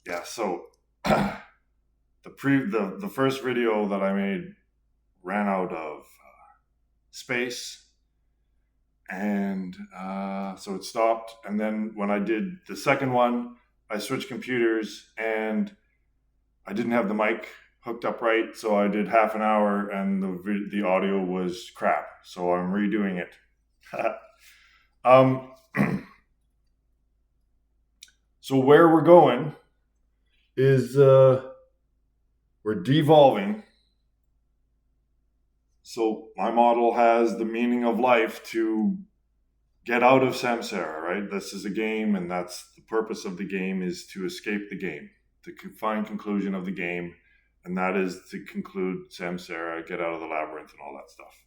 Yeah, so the first video that I made ran out of space, and so it stopped. And then when I did the second one, I switched computers, and I didn't have the mic hooked up right, so I did half an hour, and the audio was crap. So I'm redoing it. um, so where we're going is we're devolving. So my model has the meaning of life to get out of samsara, right? This is a game, and that's the purpose of the game, is to escape the game, to find conclusion of the game, and that is to conclude samsara, get out of the labyrinth, and all that stuff.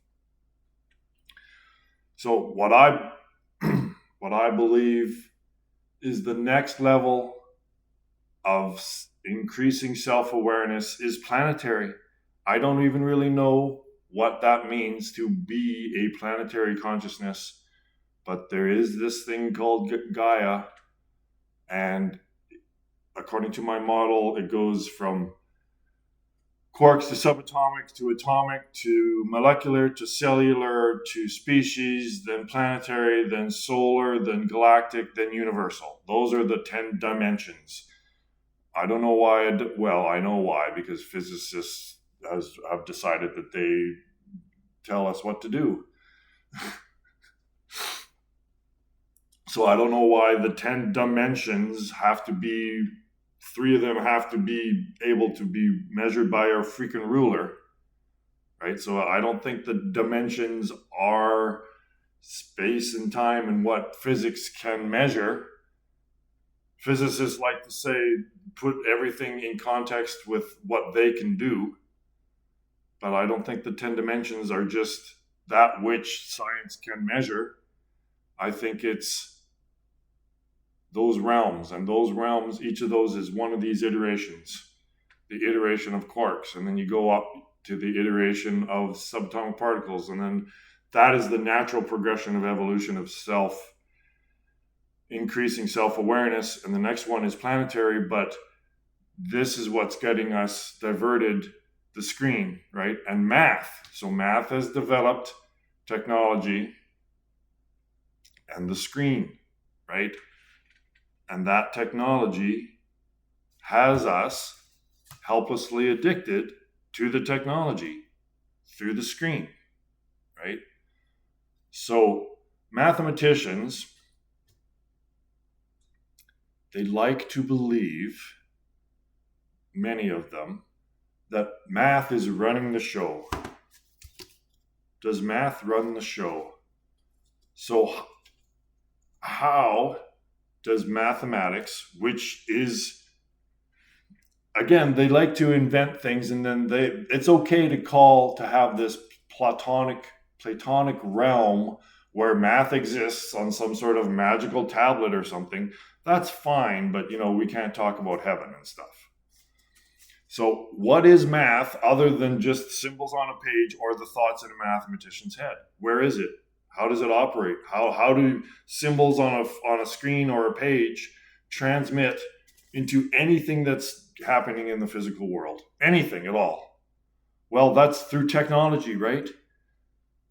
So what I believe is the next level of increasing self-awareness is planetary. I don't even really know what that means to be a planetary consciousness, but there is this thing called Gaia, and according to my model, it goes from quarks to subatomic to atomic to molecular to cellular to species, then planetary, then solar, then galactic, then universal. Those are the 10 dimensions. I don't know why. Well, I know why, because physicists have decided that they tell us what to do. So I don't know why the 10 dimensions have to be, 3 of them have to be able to be measured by a freaking ruler, right? So I don't think the dimensions are space and time and what physics can measure. Physicists like to say, put everything in context with what they can do. But I don't think the 10 dimensions are just that which science can measure. I think it's those realms, and those realms, each of those is one of these iterations. The iteration of quarks, and then you go up to the iteration of subatomic particles, and then that is the natural progression of evolution of increasing self-awareness. And the next one is planetary, but this is what's getting us diverted the screen, right? And math. So math has developed technology and the screen, right? And that technology has us helplessly addicted to the technology through the screen, right? So mathematicians, they like to believe, many of them, that math is running the show. Does math run the show? So how does mathematics, which is, again, they like to invent things, and then it's okay to have this platonic realm where math exists on some sort of magical tablet or something. That's fine, but we can't talk about heaven and stuff. So what is math other than just symbols on a page or the thoughts in a mathematician's head? Where is it? How does it operate? How do symbols on a screen or a page transmit into anything that's happening in the physical world? Anything at all? Well, that's through technology, right?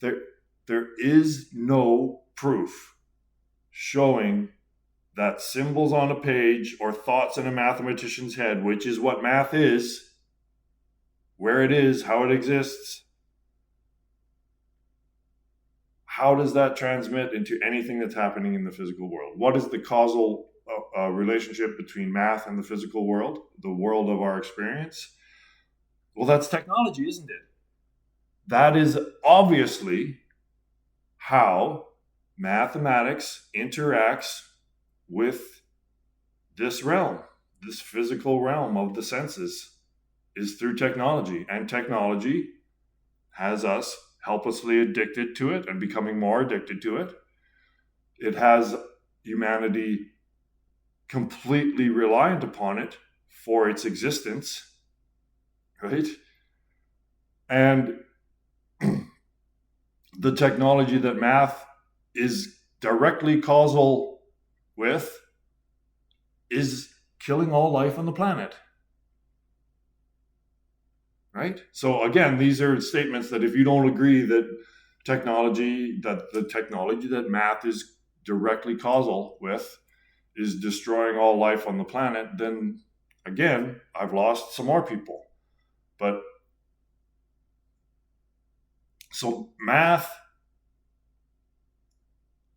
There is no proof showing that symbols on a page or thoughts in a mathematician's head, which is what math is, where it is, how it exists, how does that transmit into anything that's happening in the physical world? What is the causal relationship between math and the physical world, the world of our experience? Well, that's technology, isn't it? That is obviously how mathematics interacts with this realm, this physical realm of the senses, is through technology. And technology has us helplessly addicted to it and becoming more addicted to it. It has humanity completely reliant upon it for its existence, right? And the technology that math is directly causal with is killing all life on the planet. Right? So again, these are statements that if you don't agree that the technology that math is directly causal with is destroying all life on the planet, then again, I've lost some more people. But so math,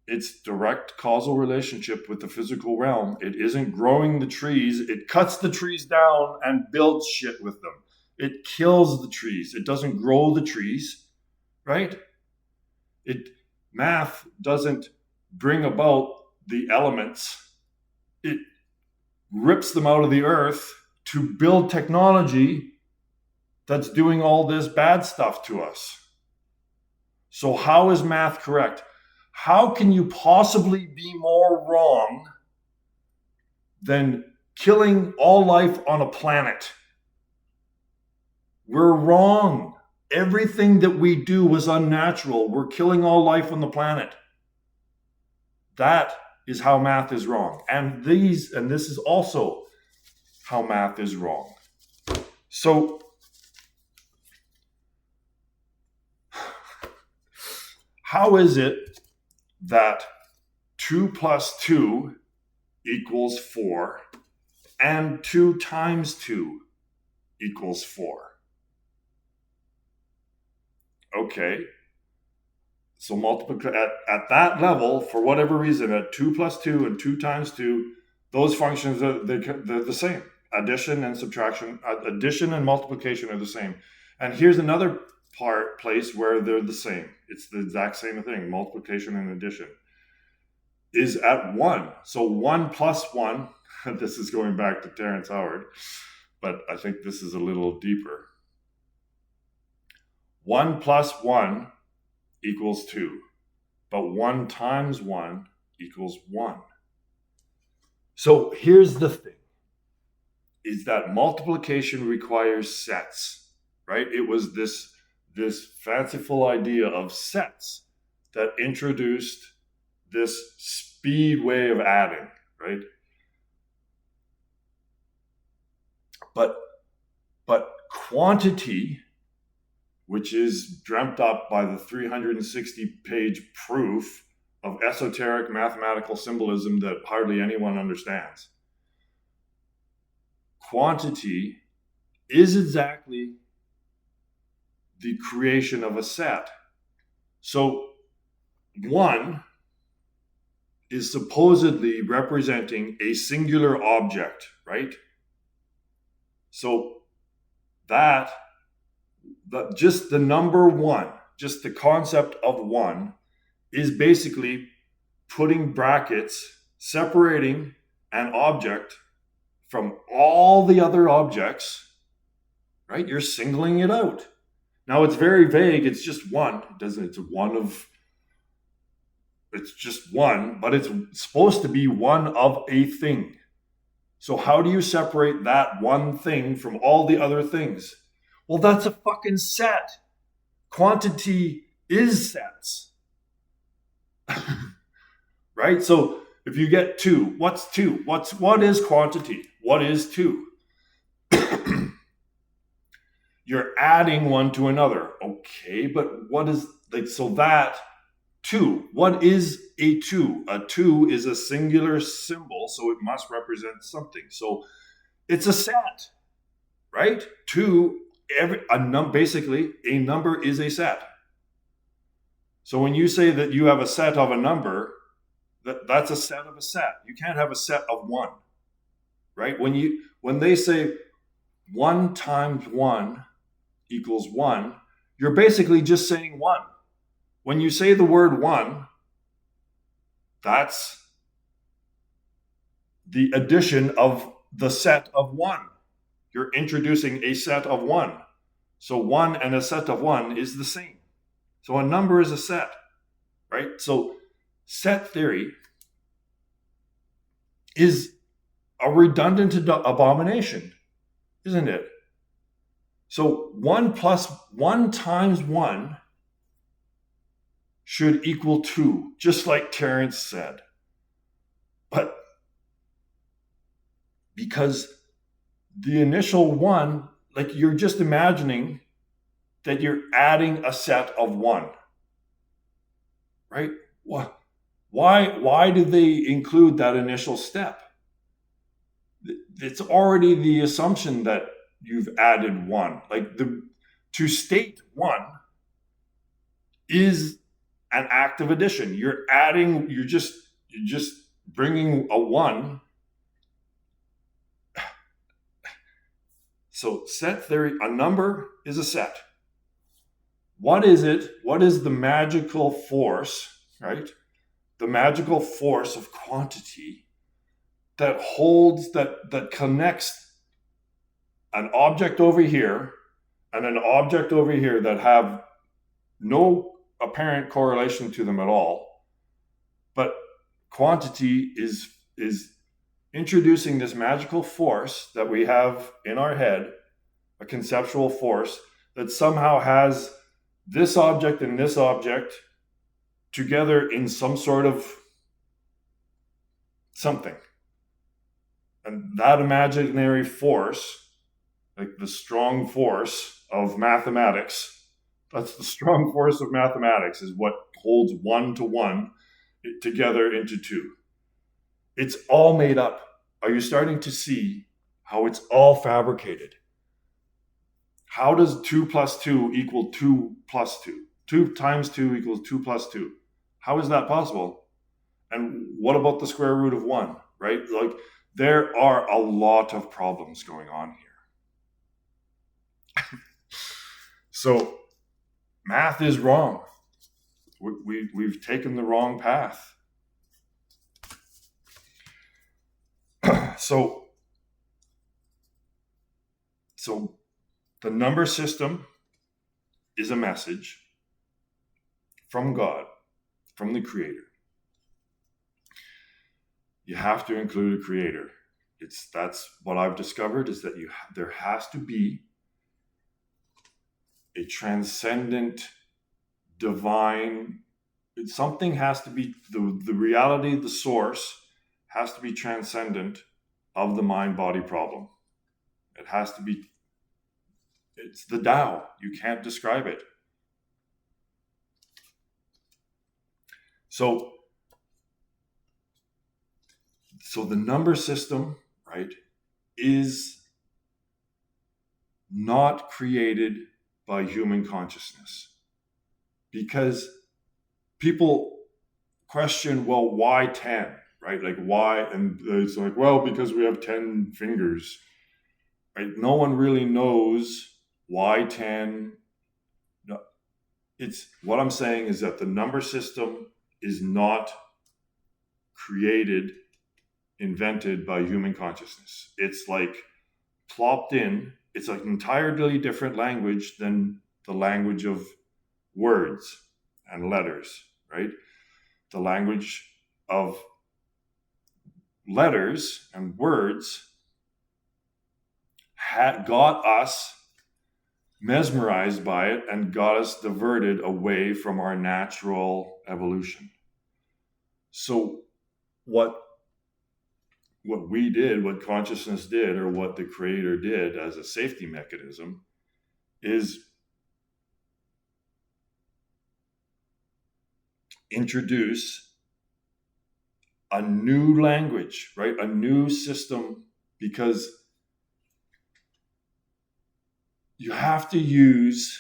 its direct causal relationship with the physical realm, it isn't growing the trees, it cuts the trees down and builds shit with them. It kills the trees. It doesn't grow the trees, right? Math doesn't bring about the elements. It rips them out of the earth to build technology that's doing all this bad stuff to us. So how is math correct? How can you possibly be more wrong than killing all life on a planet? We're wrong. Everything that we do was unnatural. We're killing all life on the planet. That is how math is wrong. And this is also how math is wrong. So how is it that 2 plus 2 equals 4 and 2 times 2 equals 4? Okay, so at that level, for whatever reason, at 2 plus 2 and 2 times 2, those functions they're the same. Addition and subtraction, addition and multiplication are the same. And here's another place where they're the same. It's the exact same thing. Multiplication and addition is at 1. So 1 plus 1. This is going back to Terrence Howard, but I think this is a little deeper. 1 plus 1 equals 2, but 1 times 1 equals 1. So here's the thing, is that multiplication requires sets, right? It was this fanciful idea of sets that introduced this speed way of adding, right? But quantity, which is dreamt up by the 360-page proof of esoteric mathematical symbolism that hardly anyone understands. Quantity is exactly the creation of a set. So 1 is supposedly representing a singular object, right? So just the number 1, just the concept of 1 is basically putting brackets, separating an object from all the other objects, right? You're singling it out. Now it's very vague. It's just 1. It's just 1, but it's supposed to be one of a thing. So how do you separate that one thing from all the other things? Well, that's a fucking set. Quantity is sets. Right? So if you get 2, what's 2? What is quantity? What is 2? You're adding one to another. Okay, but what is, so that 2, what is a 2? A 2 is a singular symbol, so it must represent something. So it's a set, right? 2, basically a number is a set. So when you say that you have a set of a number, that's a set of a set. You can't have a set of 1, right? When they say 1 times 1 equals 1, you're basically just saying 1. When you say the word 1, that's the addition of the set of 1. You're introducing a set of 1. So 1 and a set of 1 is the same. So a number is a set, right? So set theory is a redundant abomination, isn't it? So 1 times 1 should equal 2, just like Terrence said. But because the initial one, like you're just imagining that you're adding a set of one, right? Why did they include that initial step? It's already the assumption that you've added one. Like to state one is an act of addition. You're just bringing a one. So set theory, a number is a set. What is it? What is the magical force, right? The magical force of quantity that holds, that connects an object over here and an object over here that have no apparent correlation to them at all. But quantity is introducing this magical force that we have in our head, a conceptual force that somehow has this object and this object together in some sort of something. And that imaginary force, like the strong force of mathematics, that's the strong force of mathematics, is what holds one to one together into two. It's all made up. Are you starting to see how it's all fabricated? How does 2 plus 2 equal 2 plus 2? 2 times 2 equals 2 plus 2. How is that possible? And what about the square root of 1, right? Like, there are a lot of problems going on here. So math is wrong. We've taken the wrong path. So the number system is a message from God, from the Creator. You have to include a Creator. That's what I've discovered, is that there has to be a transcendent, divine, something has to be, the reality, the source has to be transcendent of the mind-body problem. It has to be, it's the Tao. You can't describe it. So the number system, right, is not created by human consciousness. Because people question, well, why 10? Right? Like, why? And it's like, well, because we have 10 fingers. Right? No one really knows why 10. No. It's, what I'm saying is that the number system is not invented by human consciousness. It's like plopped in. It's an entirely different language than the language of words and letters, right? The language of letters and words got us mesmerized by it and got us diverted away from our natural evolution. So what we did, what consciousness did, or what the Creator did as a safety mechanism, is introduce a new language, right? A new system, because you have to use,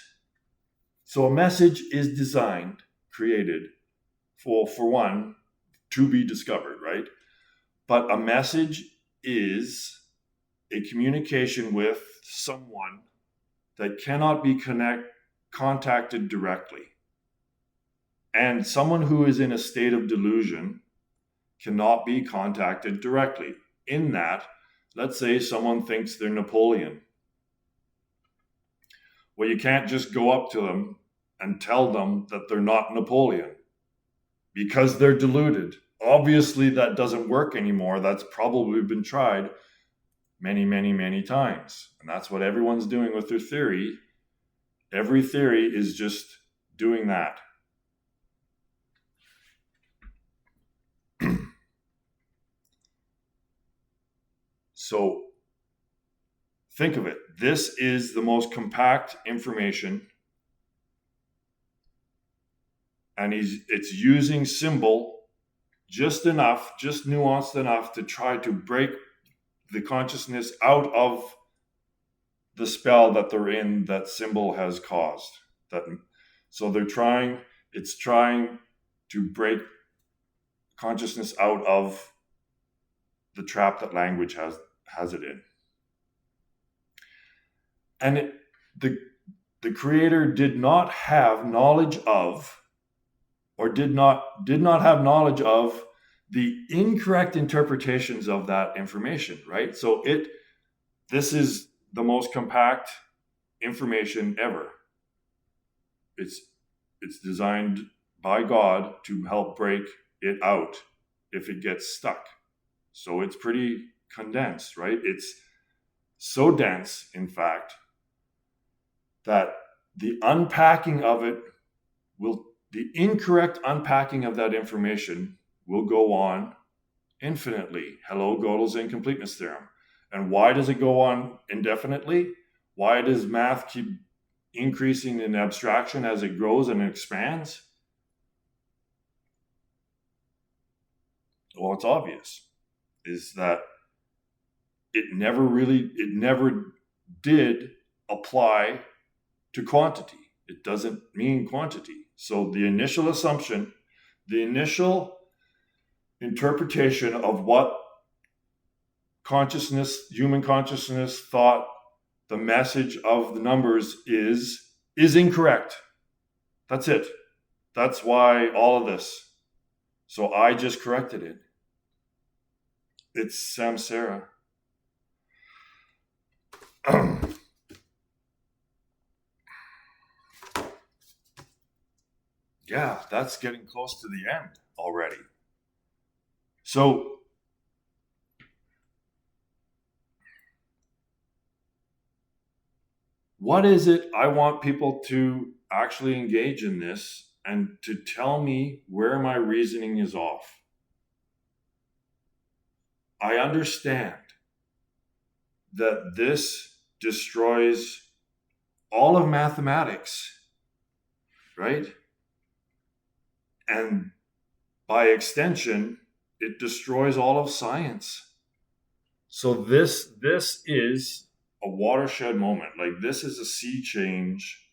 so a message is designed, created for one, to be discovered, right? But a message is a communication with someone that cannot be contacted directly. And someone who is in a state of delusion cannot be contacted directly. In that, let's say someone thinks they're Napoleon. Well, you can't just go up to them and tell them that they're not Napoleon because they're deluded. Obviously, that doesn't work anymore. That's probably been tried many, many, many times. And that's what everyone's doing with their theory. Every theory is just doing that. So think of it. This is the most compact information, and it's using symbol just enough, just nuanced enough to try to break the consciousness out of the spell that they're in, that symbol has caused. So it's trying to break consciousness out of the trap that language has it in. And the creator did not have knowledge of, or did not have knowledge of, the incorrect interpretations of that information, right? So this is the most compact information ever. It's designed by God to help break it out if it gets stuck. So it's pretty condensed, right? It's so dense, in fact, that the incorrect unpacking of that information will go on infinitely. Hello, Gödel's incompleteness theorem. And why does it go on indefinitely? Why does math keep increasing in abstraction as it grows and expands? Well, it's obvious, is that it never did apply to quantity. It doesn't mean quantity. So the initial assumption, the initial interpretation of what human consciousness thought the message of the numbers is incorrect. That's it. That's why all of this. So I just corrected it. It's samsara. Yeah, that's getting close to the end already. So what is it I want people to actually engage in this and to tell me where my reasoning is off? I understand that this destroys all of mathematics, right? And by extension, it destroys all of science. So this is a watershed moment. Like, this is a sea change.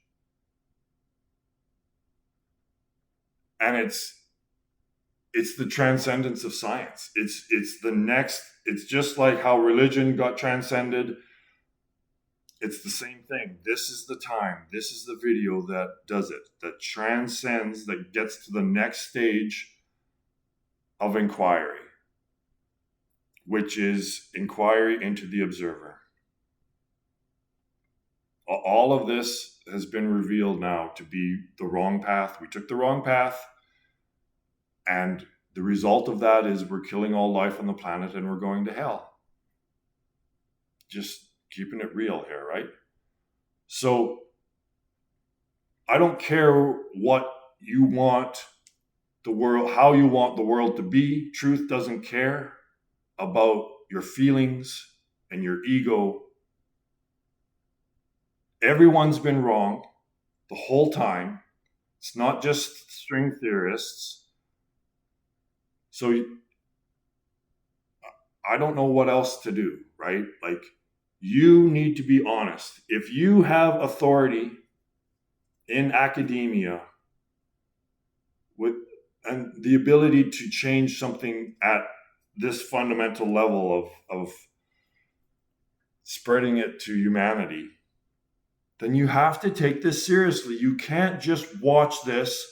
And it's the transcendence of science. It's just like how religion got transcended. It's the same thing. This is the time. This is the video that does it, that transcends, that gets to the next stage of inquiry, which is inquiry into the observer. All of this has been revealed now to be the wrong path. We took the wrong path, and the result of that is we're killing all life on the planet and we're going to hell. Just keeping it real here, right? So I don't care what you want the world, how you want the world to be. Truth doesn't care about your feelings and your ego. Everyone's been wrong the whole time. It's not just string theorists. So I don't know what else to do, right? Like, you need to be honest. If you have authority in academia and the ability to change something at this fundamental level of spreading it to humanity, then you have to take this seriously. You can't just watch this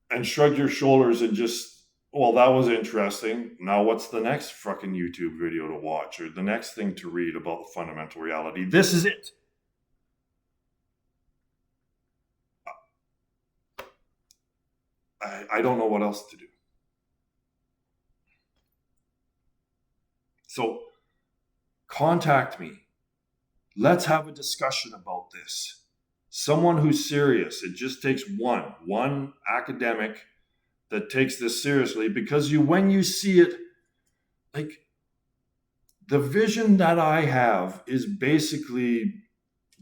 and shrug your shoulders and just, well, that was interesting. Now what's the next fucking YouTube video to watch, or the next thing to read about fundamental reality? This is it. I don't know what else to do. So contact me. Let's have a discussion about this. Someone who's serious. It just takes one academic that takes this seriously, because when you see it, like, the vision that I have is basically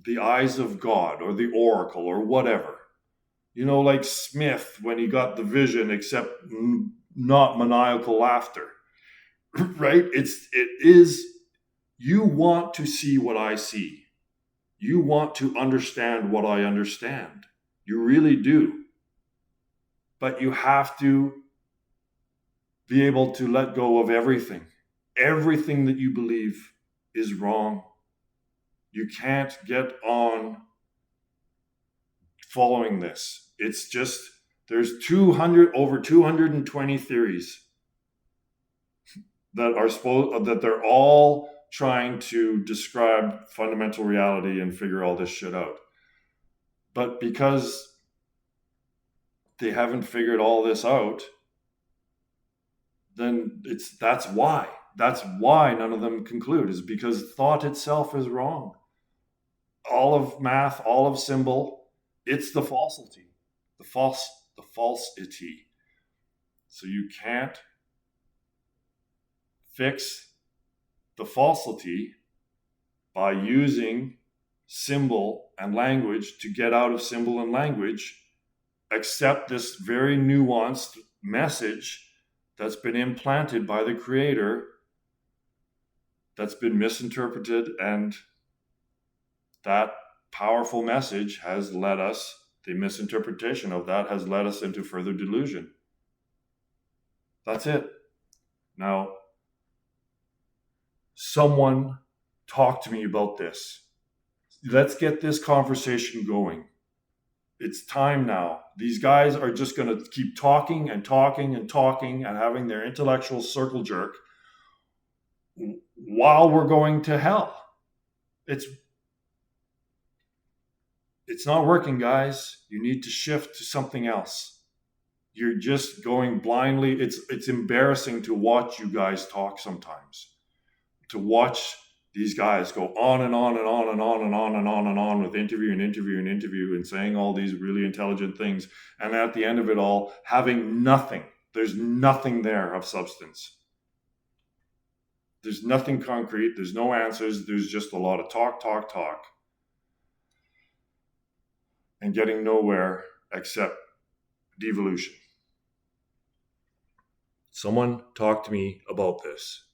the eyes of God or the oracle or whatever. Like Smith when he got the vision, except not maniacal laughter, right? It is, you want to see what I see. You want to understand what I understand. You really do. But you have to be able to let go of everything. Everything that you believe is wrong. You can't get on following this. It's just, there's over 220 theories that they're all trying to describe fundamental reality and figure all this shit out. But because they haven't figured all this out, then that's why none of them conclude, is because thought itself is wrong. All of math, all of symbol, it's the falsity, the falsity. So you can't fix the falsity by using symbol and language to get out of symbol and language, except this very nuanced message that's been implanted by the creator, that's been misinterpreted, and that powerful message has led us, the misinterpretation of that has led us into further delusion. That's it. Now, someone talk to me about this. Let's get this conversation going. It's time now. These guys are just going to keep talking and talking and talking and having their intellectual circle jerk while we're going to hell. It's not working, guys. You need to shift to something else. You're just going blindly. It's embarrassing to watch you guys talk sometimes. To watch these guys go on and on and on and on and on and on and on with interview and saying all these really intelligent things. And at the end of it all, having nothing. There's nothing there of substance. There's nothing concrete. There's no answers. There's just a lot of talk. And getting nowhere except devolution. Someone talk to me about this.